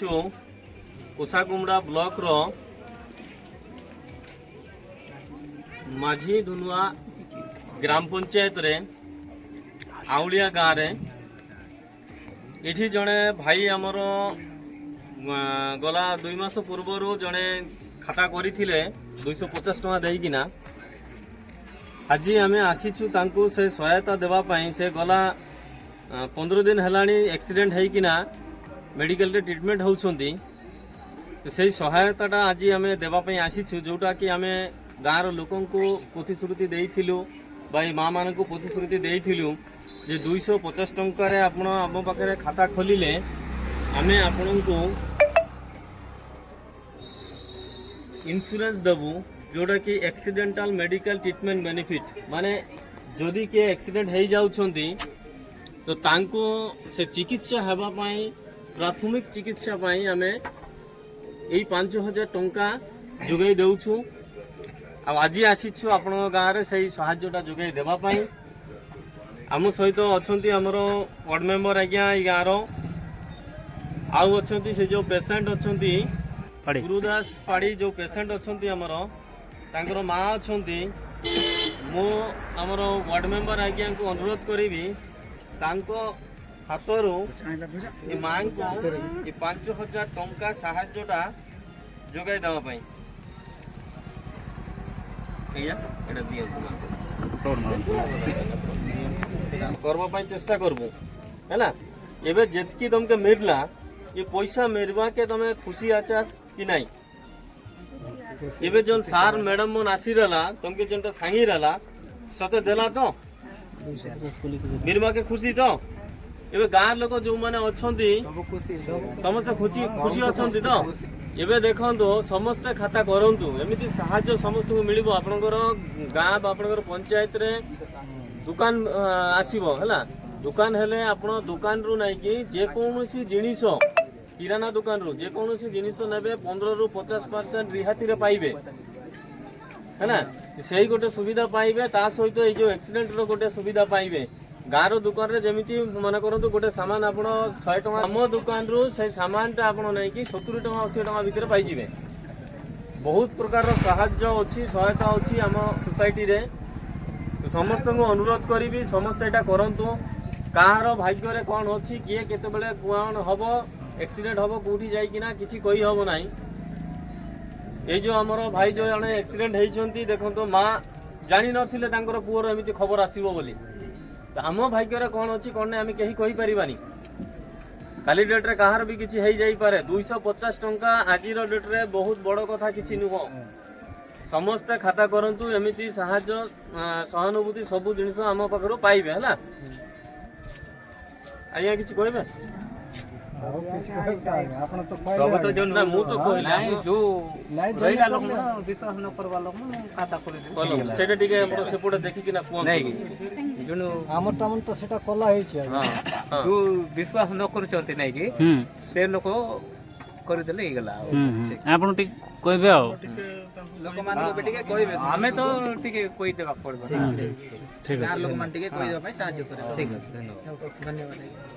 कोसाकुमड़ा block रो माझी धुनुआ ग्राम पंचायत रे आउलिया गाँव रे इठी जड़े भाई आमर गला 2 मास पूर्वर जड़े खाता करथिले 250 टका देकिना आज आम आसीचु तांको से सहायता देवा पाई से गला 15 दिन हेलानी एक्सीडेंट होइकिना मेडिकल रे ट्रीटमेंट होउछंती से सहायताटा आज आम देवाई आसीचु जोटा कि आम गाँव लोकों को प्रतिश्रुति देइथिलु भाई माँ मान को प्रतिश्रुति देइथिलु जे 250 टंकार आपण आम पाखे खाता खोलिले आम आपण को इंश्योरेंस देबू जोटा कि एक्सीडेंटल मेडिकल ट्रीटमेंट बेनिफिट माने जदि किए एक्सीडेंट हो जाउछंती तो तांको से चिकित्सा हेबा पाई प्राथमिक चिकित्सा पाई आमे यही 5000 टंका जोगाई देउछु आज आसीछु आपण गाँव रे सही सहायता जोगाई देबा पाई आम सहित अछंती हमर वार्ड मेंबर आज्ञा ई गाँव रो आउ अछंती से जो पेशेंट अछंती गुरुदास पाड़ी जो पेशेंट अछंती हमर तांकर माँ अछंती मो हमर वार्ड मेंबर आज्ञा को अनुरोध करिवि तांको हाथरू ये माँ को ये 5000 टंका साहाय्यटा जोगाई देवा पाई करबा पाई चेष्टा करबो हैला एबे जेतकी तुमके मिलला ये पैसा मेरवा के तमे खुशी आचास कि नहीं एबे जोन सार मैडम मन आसी रहला तुमके जनता सांगी रहला सते देला तो मेरवा के खुशी तो एबे गाँव लोक जो माने अछंती समस्त खुशी खुशी अछंती तो एबे देखंतो समस्त खाता करंतु एमिति सहायता समस्त को मिलिबो आपनकर गाँव आपनकर पंचायत रे दुकान आसीबो हला दुकान हेले आपण दुकान रु नै कि जे कोनोसी जिनिस किराना दुकान रु जे कोनोसी जिनिस नेबे 15 रु 50% रिहाती रे पाइबे हैना सेही गोटे सुविधा पाइबे ता सहित ए जो एक्सीडेंट रो गोटे सुविधा पाइबे गाँव दुकान रे जमिति मन करंतु गोटे सामान आपण 100 टका हम दुकान रु से सामान ता आपण नै कि 70 टका 80 टका भीतर पाइ जिवे बहुत प्रकार रो सहायता अछि सहायता अछि हम सोसाइटी रे तो समस्त को अनुरोध करी समस्त एटा करंतु कहार भाग्य रे कोन अछि किए केते बेले कोन हबो एक्सीडेंट हबो कोठी जाई किना किछि कहि हबो नाही ए जो हमर भाई जो जने एक्सीडेंट हेइछंती देखंतो मां जानि नथिले तांकर पुअर एमिति खबर आसीबो बोली तो आम भाग्य रे कोन अछि कोन आमे केही कहि परिबानी काली डेट रे कहार भी किछि हेइ जाई पारे 250 टंका आज रो डेट रे बहुत बड़ कथा किछि नुहो समस्त खाता करंतु एमिति सहायता सहानुभूति सब जिनिस आम पाखरु पाइबे हला आया किछि कहबे आपण तो सब तो जन ना मु तो कहला जो रहिला लोक विश्वास न करबा लोक खाता कर दे सेटा टिके हमरो सेपोटे देखि किना कोन नहीं जनु हमर तमन तो सेटा कला हेइ छै जो विश्वास न करचंती नहीं कि से लोक कर देले ही गला आपण टिक कहबे आ लोक मान को बेटिके कहबे हमें तो टिके कोइ देबा पड़बो ठीक है लोक मान टिके कोइ देबा साहाय्य करे ठीक है धन्यवाद